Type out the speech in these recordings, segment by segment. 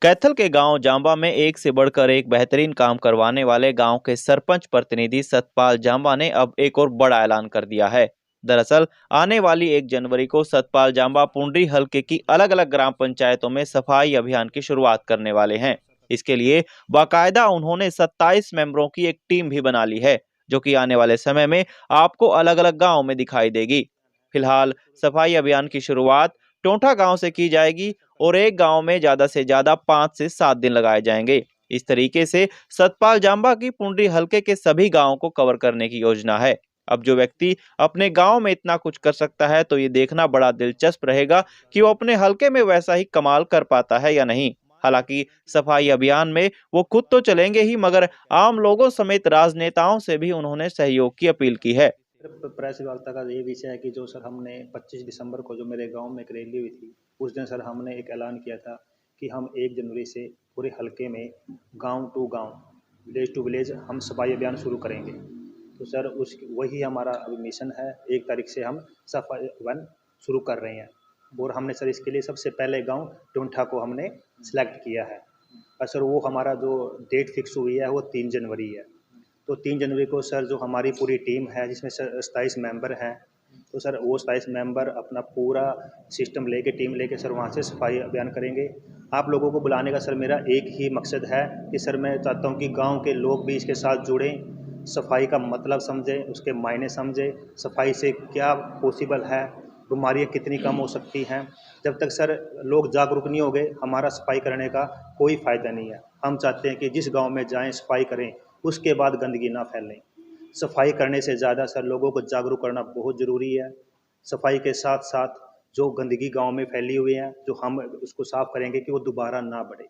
कैथल के गांव जांबा में एक से बढ़कर एक बेहतरीन काम करवाने वाले गांव के सरपंच प्रतिनिधि सतपाल जांबा ने अब एक और बड़ा ऐलान कर दिया है। दरअसल आने वाली 1 जनवरी को सतपाल जांबा पुंडरी हलके की अलग अलग ग्राम पंचायतों में सफाई अभियान की शुरुआत करने वाले हैं। इसके लिए बाकायदा उन्होंने 27 मेंबरों की एक टीम भी बना ली है, जो कि आने वाले समय में आपको अलग अलग गाँव में दिखाई देगी। फिलहाल सफाई अभियान की शुरुआत टोंठा गांव से की जाएगी और एक गांव में ज्यादा से ज्यादा 5 से 7 दिन लगाए जाएंगे। इस तरीके से सतपाल जांबा की पुंडरी हलके के सभी गांवों को कवर करने की योजना है। अब जो व्यक्ति अपने गांव में इतना कुछ कर सकता है, तो ये देखना बड़ा दिलचस्प रहेगा कि वो अपने हलके में वैसा ही कमाल कर पाता है या नहीं। हालांकि सफाई अभियान में वो खुद तो चलेंगे ही, मगर आम लोगों समेत राजनेताओं से भी उन्होंने सहयोग की अपील की है। प्रेस वार्ता का ये विषय है कि जो सर हमने 25 दिसंबर को जो मेरे गांव में एक रैली हुई थी, उस दिन सर हमने एक ऐलान किया था कि हम 1 जनवरी से पूरे हलके में गांव टू गांव, विलेज टू विलेज हम सफाई अभियान शुरू करेंगे। तो सर उस वही हमारा अभी मिशन है। 1 तारीख से हम सफाई अभियान शुरू कर रहे हैं और हमने सर इसके लिए सबसे पहले गाँव टोंठा को हमने सेलेक्ट किया है और सर वो हमारा जो डेट फिक्स हुई है वो 3 जनवरी है। तो 3 जनवरी को सर जो हमारी पूरी टीम है, जिसमें सर 27 मेंबर हैं, तो सर वो 27 मेंबर अपना पूरा सिस्टम लेके, टीम लेके सर वहाँ से सफाई अभियान करेंगे। आप लोगों को बुलाने का सर मेरा एक ही मकसद है कि सर मैं चाहता हूँ कि गांव के लोग भी इसके साथ जुड़ें, सफाई का मतलब समझें, उसके मायने समझें, सफाई से क्या पॉसिबल है, बीमारियाँ कितनी कम हो सकती हैं। जब तक सर लोग जागरूक नहीं होंगे, हमारा सफाई करने का कोई फ़ायदा नहीं है। हम चाहते हैं कि जिस गाँव में जाएँ सफाई करें, उसके बाद गंदगी ना फैलें। सफाई करने से ज़्यादा सर लोगों को जागरूक करना बहुत ज़रूरी है। सफाई के साथ साथ जो गंदगी गांव में फैली हुई है, जो हम उसको साफ करेंगे कि वो दोबारा ना बढ़े।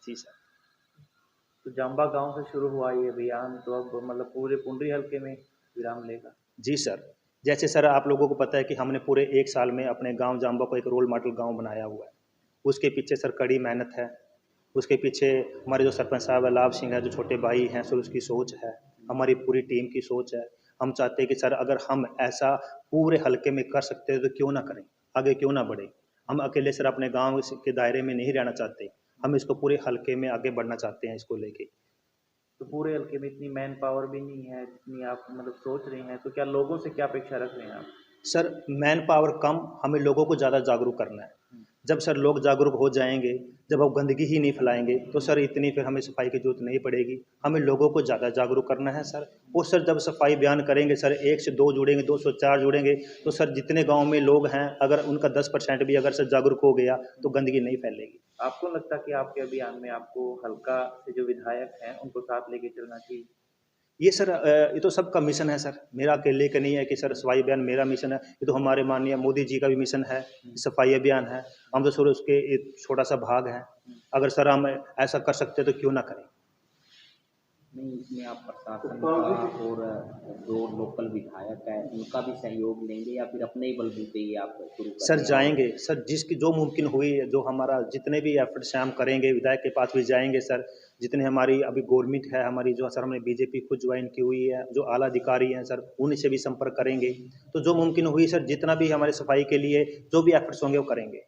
जी सर। तो जांबा गांव से शुरू हुआ ये अभियान, तो अब मतलब पूरे पुंडरी हलके में विराम लेगा। जी सर। जैसे सर आप लोगों को पता है कि हमने पूरे 1 साल में अपने गांव जांबा को एक रोल मॉडल गांव बनाया हुआ है। उसके पीछे सर कड़ी मेहनत है। उसके पीछे हमारे जो सरपंच साहब है लाभ सिंह है, जो छोटे भाई हैं, सर उसकी सोच है, हमारी पूरी टीम की सोच है। हम चाहते हैं कि सर अगर हम ऐसा पूरे हलके में कर सकते हैं तो क्यों ना करें, आगे क्यों ना बढ़े। हम अकेले सर अपने गांव के दायरे में नहीं रहना चाहते, हम इसको पूरे हलके में आगे बढ़ना चाहते हैं इसको लेके। तो पूरे हलके में इतनी मैन पावर भी नहीं है जितनी आप मतलब सोच रहे हैं, तो क्या लोगों से क्या अपेक्षा रख रहे हैं आप? सर मैन पावर कम, हमें लोगों को ज़्यादा जागरूक करना है। जब सर लोग जागरूक हो जाएंगे, जब हम गंदगी ही नहीं फैलाएंगे, तो सर इतनी फिर हमें सफाई की जरूरत नहीं पड़ेगी। हमें लोगों को ज़्यादा जागरूक करना है सर। और सर जब सफाई अभियान करेंगे सर, 1 से 2 जुड़ेंगे, 2 से 4 जुड़ेंगे, तो सर जितने गांव में लोग हैं, अगर उनका 10% भी अगर सर जागरूक हो गया तो गंदगी नहीं फैलेगी। आपको लगता है कि आपके अभियान में आपको हल्का से जो विधायक हैं उनको साथ लेके चलना चाहिए? ये सर ये तो सबका मिशन है सर, मेरा अकेले का नहीं है कि सर सफाई अभियान मेरा मिशन है। ये तो हमारे माननीय मोदी जी का भी मिशन है, सफाई अभियान है। हम तो सर उसके एक छोटा सा भाग है। अगर सर हम ऐसा कर सकते हैं तो क्यों ना करें। नहीं, इसमें आप प्रशासन का और जो लोकल विधायक है उनका भी सहयोग लेंगे या फिर अपने ही बलबूते ही आप शुरू सर करेंगे? जाएंगे सर, जिसकी जो मुमकिन हुई, जो हमारा जितने भी एफर्ट्स हैं हम करेंगे, विधायक के पास भी जाएंगे सर। जितने हमारी अभी गवर्नमेंट है हमारी, जो सर हमने बीजेपी खुद ज्वाइन की हुई है, जो आला अधिकारी हैं सर, उन्हीं से भी संपर्क करेंगे। तो जो मुमकिन हुई सर, जितना भी हमारे सफाई के लिए जो भी एफर्ट्स होंगे वो करेंगे।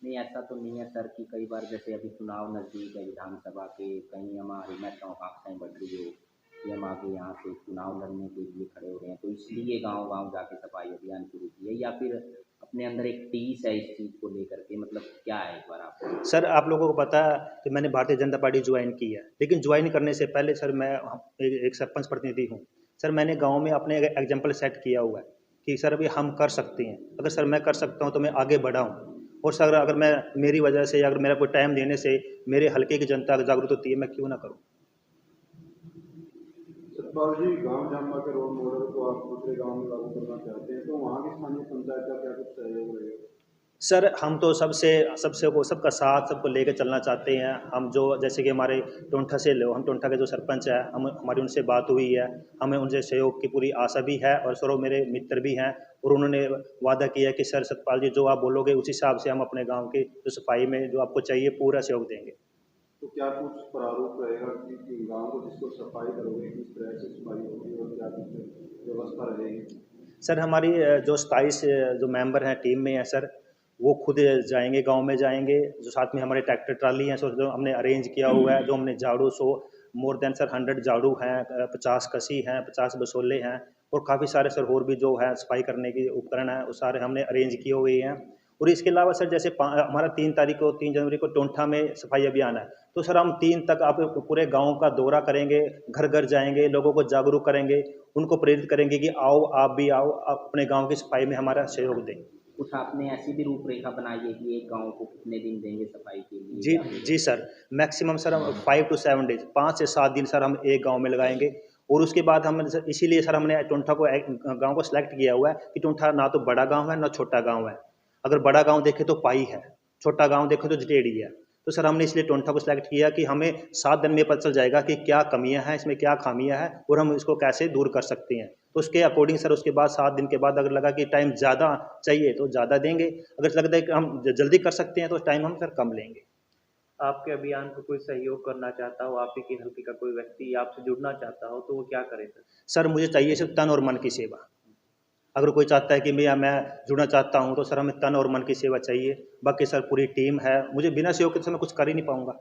नहीं, ऐसा तो नहीं है सर कि कई बार जैसे अभी चुनाव नज़दीक है विधानसभा के, कहीं हमारी नेताओं का आशाएं बढ़ रही हो कि हम आगे यहाँ से चुनाव लड़ने के लिए खड़े हो रहे हैं, तो इसलिए गांव-गांव जाके सफाई अभियान शुरू किए, या फिर अपने अंदर एक टीस है इस चीज़ को लेकर के, मतलब क्या है एक बार आप? सर आप लोगों को पता है कि मैंने भारतीय जनता पार्टी ज्वाइन की है, लेकिन ज्वाइन करने से पहले सर मैं एक सरपंच प्रतिनिधि हूँ। सर मैंने गांव में अपने एग्जाम्पल सेट किया हुआ है कि सर अभी हम कर सकते हैं। अगर सर मैं कर सकता हूँ तो मैं आगे बढ़ाऊँ। और सर अगर मैं, मेरी वजह से, अगर मेरा कोई टाइम देने से मेरे हल्के की जनता अगर जागरूक होती है, मैं क्यों ना करूँ। सतपाल जी, गांव जांबा के रोल मॉडल को आप दूसरे गांव में लागू करना चाहते हैं, तो वहाँ की स्थानीय पंचायत का क्या कुछ सहयोग रहेगा? सर हम तो सबसे सबसे को सबका साथ सबको लेकर चलना चाहते हैं। हम जो, जैसे कि हमारे टोंठा से लो, हम टोंठा के जो सरपंच है, हम हमारी उनसे बात हुई है, हमें उनसे सहयोग की पूरी आशा भी है और सर वो मेरे मित्र भी हैं। और उन्होंने वादा किया कि सर सतपाल जी जो आप बोलोगे उस हिसाब से हम अपने गांव की जो सफाई में जो आपको चाहिए पूरा सहयोग देंगे। तो क्या कुछ प्रारूप रहेगा कि गांव को जिसको सफाई करोगे किस तरह से सफाई होगी और क्या कुछ व्यवस्था रहेगी? सर हमारी जो 27 जो मेंबर हैं टीम में है सर, वो खुद जाएंगे, गांव में जाएंगे, जो साथ में हमारे ट्रैक्टर ट्राली हैं, सो जो हमने अरेंज किया हुआ है, जो हमने झाड़ू, सो मोर देन सर 100 झाड़ू हैं, 50 कसी हैं, 50 बसोले हैं, और काफ़ी सारे सर और भी जो है सफाई करने के उपकरण हैं, वो सारे हमने अरेंज किए हुए हैं। और इसके अलावा सर जैसे हमारा 3 जनवरी को टोंठा में सफाई अभियान है, तो सर हम 3 तक आप पूरे गांव का दौरा करेंगे, घर घर जाएंगे, लोगों को जागरूक करेंगे, उनको प्रेरित करेंगे कि आओ, आप भी आओ, आप अपने गांव की सफाई में हमारा सहयोग दें। कुछ आपने ऐसी भी रूपरेखा बनाई है कि एक गांव को कितने दिन देंगे सफाई के लिए, जी या फिर जी सर, मैक्सिमम सर हम 5 to 7 डेज, 5 से 7 दिन सर हम एक गांव में लगाएंगे। और उसके बाद हम सर, इसीलिए सर हमने टोंठा को गांव को सिलेक्ट किया हुआ है कि टोंठा ना तो बड़ा गांव है ना छोटा गांव है। अगर बड़ा गांव देखे तो पाई है, छोटा गांव देखे तो जटेड़ी है। तो सर हमने इसलिए टोंठा को सिलेक्ट किया कि हमें 7 दिन में पता चल जाएगा कि क्या कमियां हैं, इसमें क्या खामियां हैं, और हम इसको कैसे दूर कर सकते हैं। तो उसके अकॉर्डिंग सर उसके बाद 7 दिन के बाद अगर लगा कि टाइम ज़्यादा चाहिए तो ज़्यादा देंगे, अगर लगता है कि हम जल्दी कर सकते हैं तो टाइम हम सर कम लेंगे। आपके अभियान को कोई सहयोग करना चाहता हो, आप ही के हल्के का कोई व्यक्ति आपसे जुड़ना चाहता हो, तो वो क्या करे सर? सर मुझे चाहिए सिर्फ तन और मन की सेवा। अगर कोई चाहता है कि भैया मैं जुड़ना चाहता हूँ तो सर हमें तन और मन की सेवा चाहिए, बाकी सर पूरी टीम है, मुझे बिना सहयोग के तो मैं कुछ कर ही नहीं पाऊँगा।